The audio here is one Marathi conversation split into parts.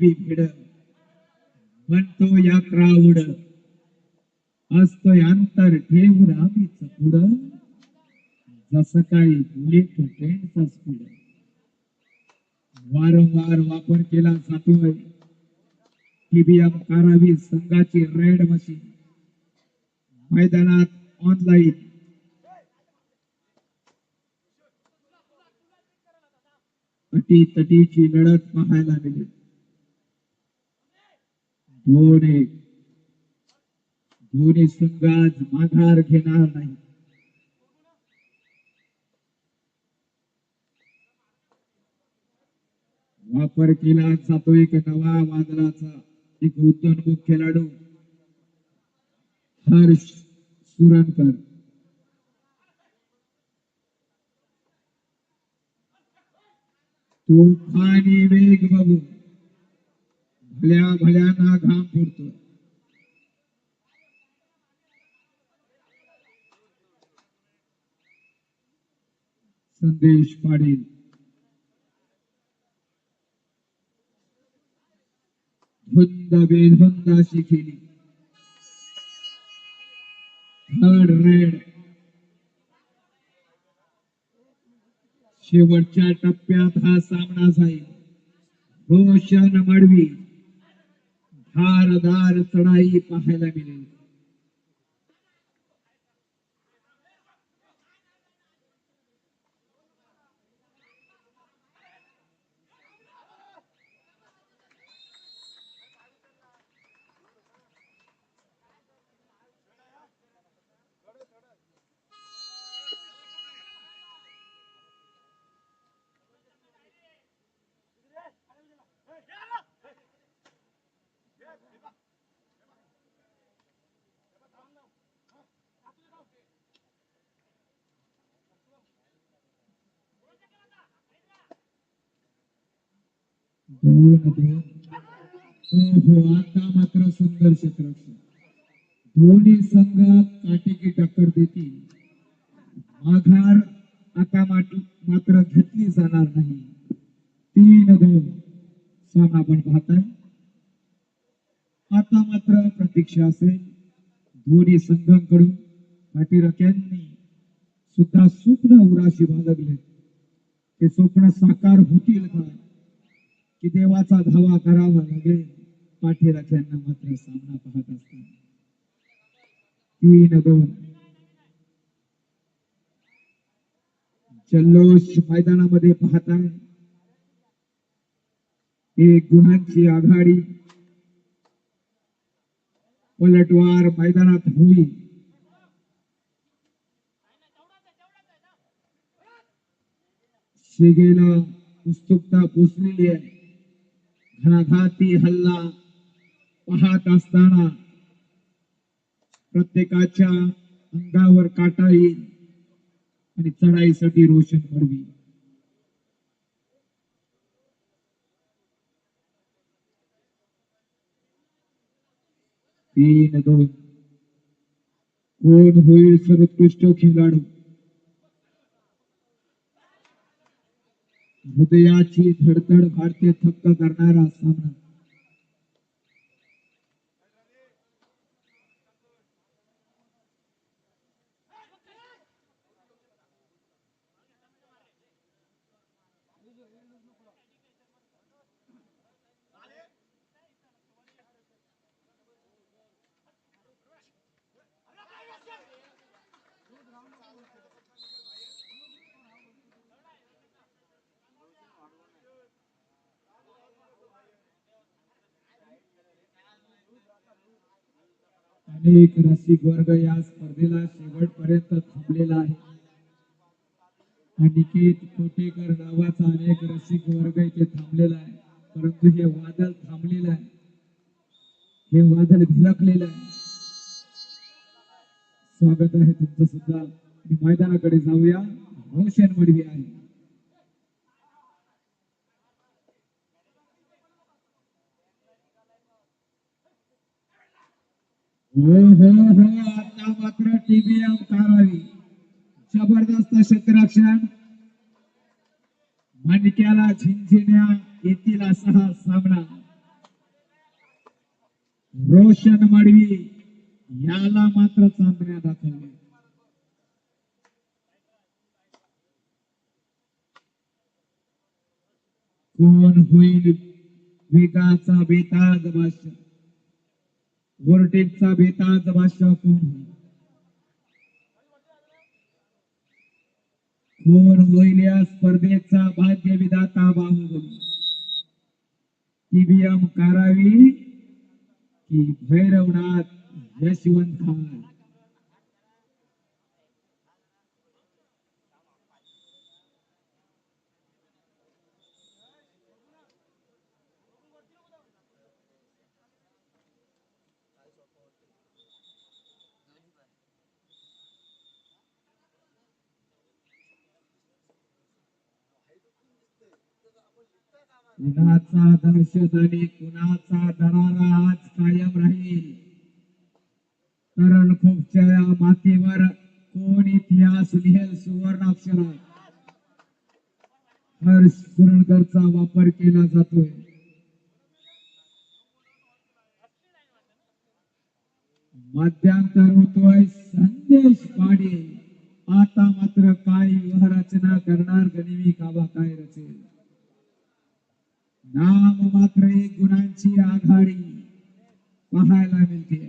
भिड म्हणतो या क्राऊड असतोय अंतर ठेवून आम्हीच पुढं जसं काही बुलेट ट्रेनचा स्पीड वारंवार वापर केला जातोय टीबीएम कारावी संघाची रेड मशीन मैदानात ऑनलाईन अटी तटीची लढत पाहायला मिळेल दोन्ही संघ आज माघार घेणार नाही वापर केला जातो एक नवा वादळाचा एक उदयोन्मुख खेळाडू हर्ष सुरणकर तुफानी वेग बघू भल्या भल्याना घाम फुटतो संदेश पाटील धुंद बेधुंद अशी खेळी थर्ड रेड शेवटच्या टप्प्यात हा सामना जाईल रोशन मडवी धारदार चढाई पाहायला मिळेल दोन आता मात्र सुंदर क्षेत्ररक्षण दोन्ही संघ काटेकी टक्कर देतील माघार आता मात्र घेतली जाणार नाही 3-2 सामना आपण पाहताय आता मात्र प्रतीक्षा असेल दोन्ही संघांकडून पाठीराख्यांनी सुद्धा स्वप्न उराशी बाळगले ते स्वप्न साकार होतील का की देवाचा धावा करावा लागेल पाठीराख्यांना मात्र सामना पाहत असताना 3-2 जल्लोष मैदानामध्ये पाहताय एक गुणांची आघाडी पलटवार मैदानात होईल शिगेला उत्सुकता पोचलेली आहे घणाघाती हल्ला पाहत असताना प्रत्येकाच्या अंगावर काटा येईल आणि चढाईसाठी रोशन मडवी तीन दोन कोण होईल सर्वोत्कृष्ट खेळाडू हृदयाची धडधड भारतीय थक्क करणारा सामना अनेक रसिक वर्ग या स्पर्धेला शेवटपर्यंत थांबलेला आहे अनिकेत कोटेकर नावाचा अनेक रसिक वर्ग इथे थांबलेला आहे परंतु हे वादळ थांबलेलं आहे हे वादळ भिलकलेलं आहे स्वागत आहे तुमचं सुद्धा मैदानाकडे जाऊया रोशन मडवी आहे हो आता मात्र टीबीएम कारावी जबरदस्त क्षेत्ररक्षण मणक्याला झिंझिण्या येतील असा हा सामना रोशन मडवी याला मात्र चांदण्या दाखवल्या. कोण होईल वेगाचा बेताज बादशाह, वोर्टेकचा बेताज बादशाह कोण होईल? कोण होईल या स्पर्धेचा भाग्य विधाता बाहुबली? ईव्हीएम कारावी की भैरवनाथ यशवंत खान? कुणाचा दहशत आणि कुणाचा दरारा आज कायम राहील? तरणखोपच्या या मातीवर कोण इतिहास लिहेल सुवर्णाक्षरात? हर्ष सुरणकरचा वापर केला जातोय. मध्यांतर होतोय संदेश पाटील. आता मात्र काय व्यूहरचना करणार गनिमी काबा काय रचेल? नाम मात्र एक गुणांची आघाडी पाहायला मिळते.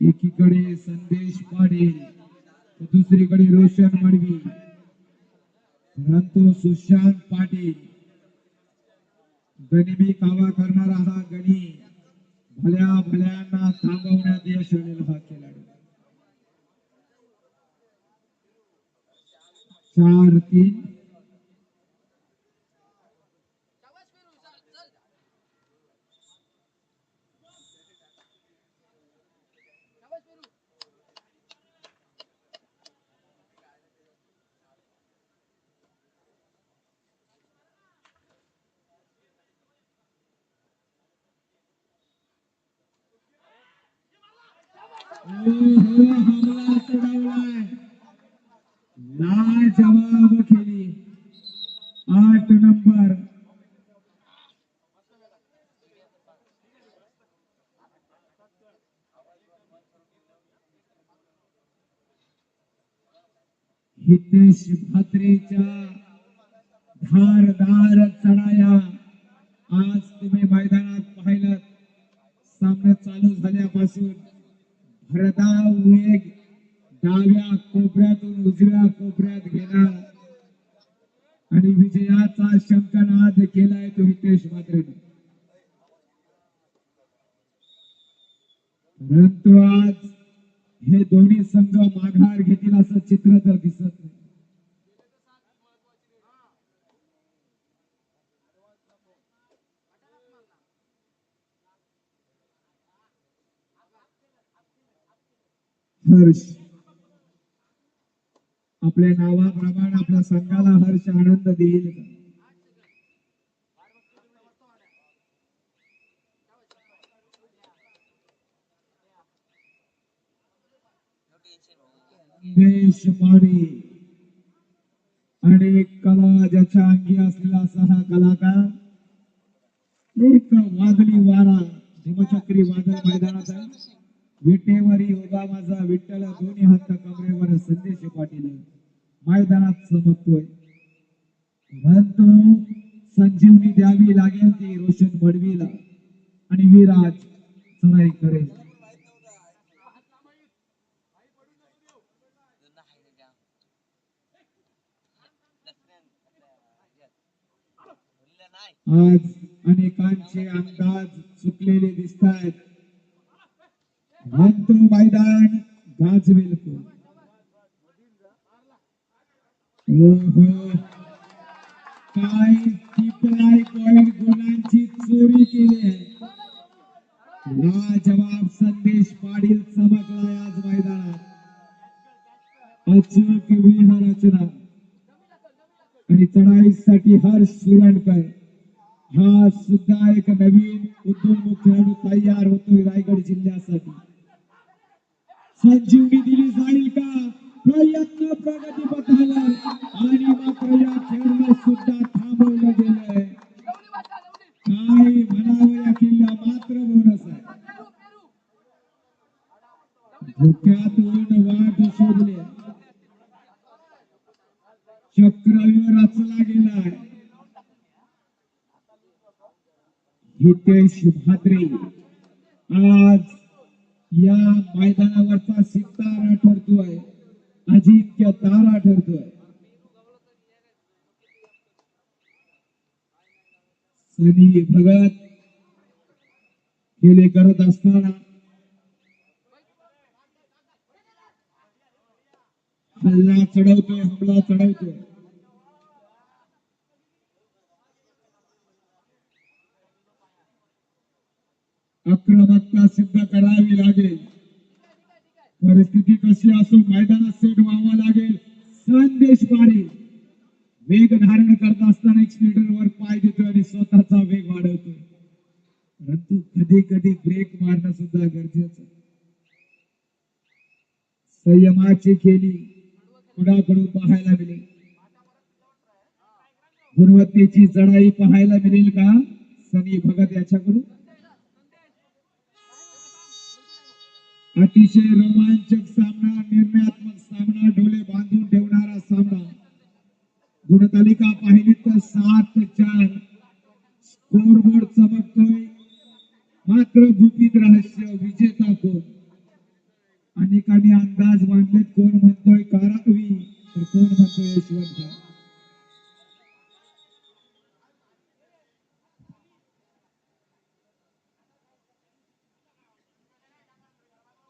एकीकडे संदेश पाटील, दुसरीकडे रोशन मडवी. परंतु सुशांत पाटील गनिमी कावा करणारा हा गणी भल्या भल्यांना थांबवण्यात यश आलेला हा खेळाडू. 4-3 हमला चढवलाय. लाजवाब खेळी. 8 नंबर हितेश भात्रेच्या धारदार चढाया आज तुम्ही मैदानात पाहिलं. सामना चालू झाल्यापासून भरधाव वेग डाव्या कोपऱ्यातून उजव्या कोपऱ्यात घेणार आणि विजयाचा शंखनाद केलाय तो हितेश भात्रेने. परंतु आज हे दोन्ही संघ माघार घेतील असं चित्र तर दिसत नाही. हर्ष आपल्या नावाप्रमाणे आपल्या संघाला हर्ष आनंद देईल. देशपांडे आणि कला ज्याच्या अंगी असलेला असा हा कलाकार. एक वादळी वारा धुमचक्री वादळ मैदानात आहे. विटेवरी उभा माझा विठ्ठल दोन्ही हात कमरेवर संदेश पाटील मैदानात चमकतोय. परंतु संजीवनी द्यावी लागेल ती रोशन मडवीला आणि विराज चढाई करेल. आज अनेकांचे अंदाज चुकलेले दिसत आहेत. परंतु मैदान गाजवेल को. काय टिपलाय पॉइंट गुणांची चोरी केली आहे. लाजवाब संदेश पाटील चमकलाय आज मैदानात. अचूक व्यूहरचना आणि चढाईसाठी हर्ष सुरणकर हा सुद्धा एक नवीन उद्योन्मुख खेळाडू तयार होतोय रायगड जिल्ह्यासाठी. संजीवनी दिली जाईल का? प्रयत्न प्रगती पथावर आणि मात्र या खेळाडूला सुद्धा थांबवलं गेलंय. काय म्हणावं या किल्ला मात्र बोनस आहे. धोक्यातून वाट शोधली, चक्रव्यूह रचला गेलाय. हितेश भाद्रे आज या मैदानावरचा सितारा ठरतोय, अजिंक्य तारा ठरतोय. सनी भगत खेळ करत असताना हल्ला चढवतोय, हमला चढवतोय. आक्रमकता सिद्ध करावी लागेल. परिस्थिती कशी असो मैदानात सेट व्हावं लागेल. संदेश पाटील वेग धारण करत असताना एक्सिलेटरवर पाय देतोय आणि स्वतःचा वेग वाढवतोय. परंतु कधी कधी ब्रेक मारणं सुद्धा गरजेचं. संयमाची केली कुणाकडून पाहायला मिळेल. गुणवत्तेची चढाई पाहायला मिळेल का सनी भगत याच्याकडून. अतिशय रोमांचक सामना, निर्णयात्मक सामना, डोळे बांधून ठेवणारा सामना. गुणतालिका पाहिली तर 7-4 स्कोरबोर्ड चमकतोय. मात्र गुपित रहस्य विजेता कोण. अनेकांनी अंदाज बांधलेत. कोण म्हणतोय कारावी तर कोण म्हणतोय यशवंत.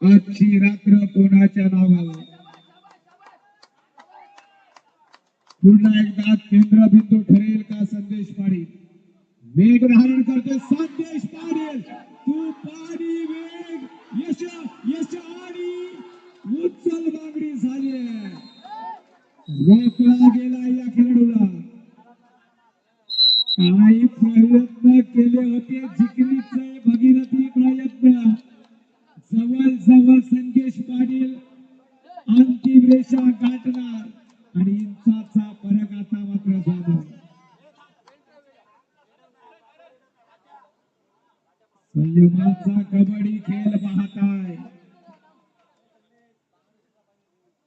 आजची रात्र कोणाच्या नावावर. पुन्हा एकदा केंद्रबिंदू ठरेल का संदेश पाटील. वेग धारण करते संदेश पाटील. तू पाणी वेग यश यश आणि उचल मागणी झाली. रोखला गेला या खेळाडूला. काही प्रयत्न केले होते जिंकणीचे भगीरथी प्रयत्न. जवळ जवळ संदेश पाटील अंतिम रेषा गाठणार आणि इंचाचा फरक आता मात्र झाला. संयमाचा कबड्डी खेळ पाहताय.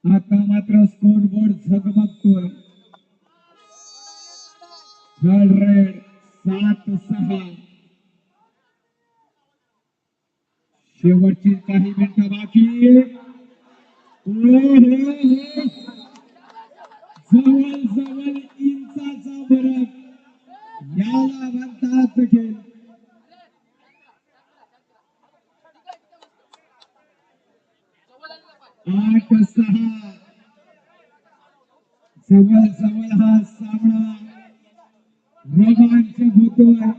आता मात्र स्कोरबोर्ड झगमगतोय. Third red 7-6. शेवटची काही मिनिटं बाकी. जवळ जवळ इंचाचा फरक. याला म्हणतात खेळ. 8-6. जवळ जवळ हा सामना रोमांचक होतोय.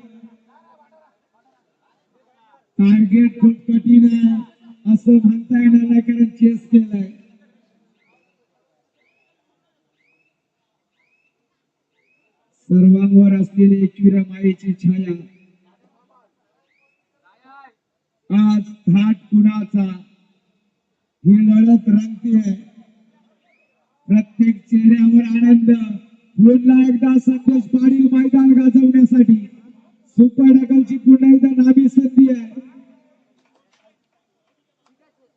टार्गेट खूप कठीण आहे असं म्हणता येणार नाही कारण चेस केलाय. सर्वांवर असलेली एकविरा मायेची छाया. आज थाट कुणाचा ही लढत रंगतीये. प्रत्येक चेहऱ्यावर आनंद. पुन्हा एकदा संदेश पाटील मैदान गाजवण्यासाठी सुपर डकलची पुन्हा एकदा नामी संधी आहे.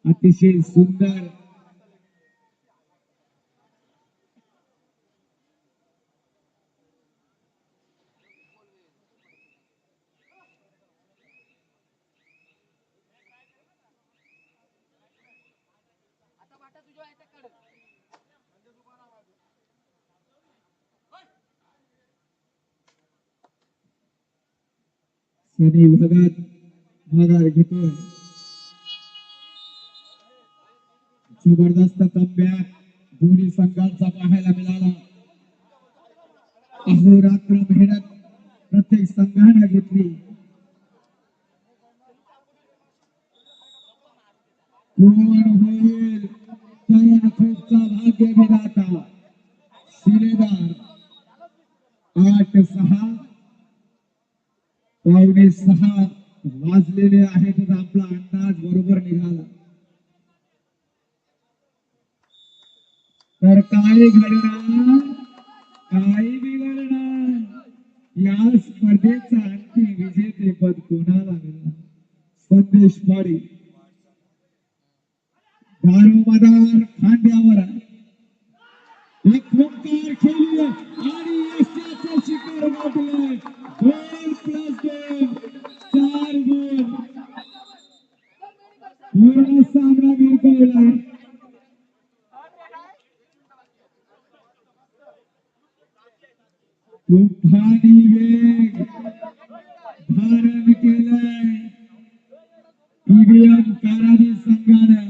अतिशय सुंदर सनी भगत माघार घेतोय. जबरदस्त कमबॅक दोन्ही संघांचा पाहायला मिळाला. अहोरात्र मेहनत प्रत्येक संघाने घेतली. कोण होईल तरुण खूपचा भाग्य विधाता. शिलेदार 8-6. 5:15 वाजलेले आहेत तर आपला अंदाज बरोबर निघाला तर काय घडणार काही बिघडणार या स्पर्धेचा अंतिम विजेतेपद कोणाला मिळणार संदेश पाडी दारोमदार खांद्यावर एक ओंकार खेळले आणि यशाचं शिखर गाठले 2+2 4 गुण पूर्ण सामना विरघळला तुफानी वेग धारण केलाय ईव्हीएम कारानी संघानं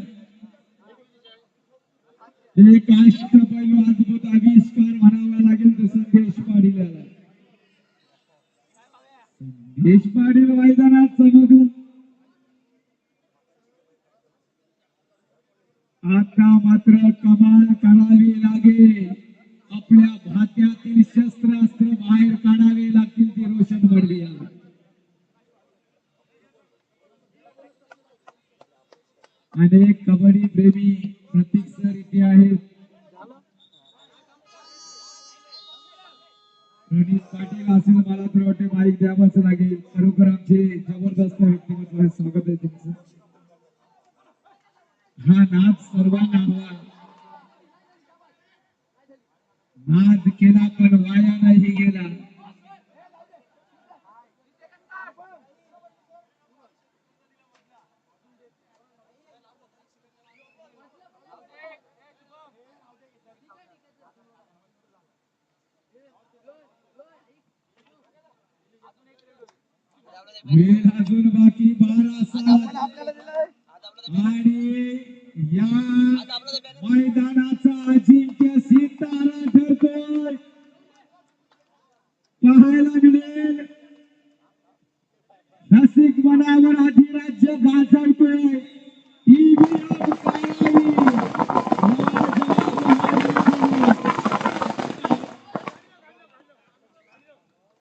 एक अष्टपैलू अद्भुत आविष्कार म्हणावा लागेल तर संदेश पाटील संदेश पाटील मैदानात चमकला आता मात्र कमाल करावी लागेल आपल्या भात्यातील शस्त्रास्त्र बाहेर काढावे लागतील ते रोशन वडवी अनेक कबड्डी प्रेमी प्रतीक सर इथे आहेत रणजित पाटील असेल मला तर वाटते माईक द्यावाच लागेल खरोखर आमचे जबरदस्त व्यक्तिमत्व आहे स्वागत आहे तुमचं हा नाद सर्वांना हवा नाद केला पण वाया नाही गेला वेळ अजून बाकी 12 आणि या मैदानाचा अजिंक्य सितारा ठरतोय पाहायला मिळेल रसिक मनावर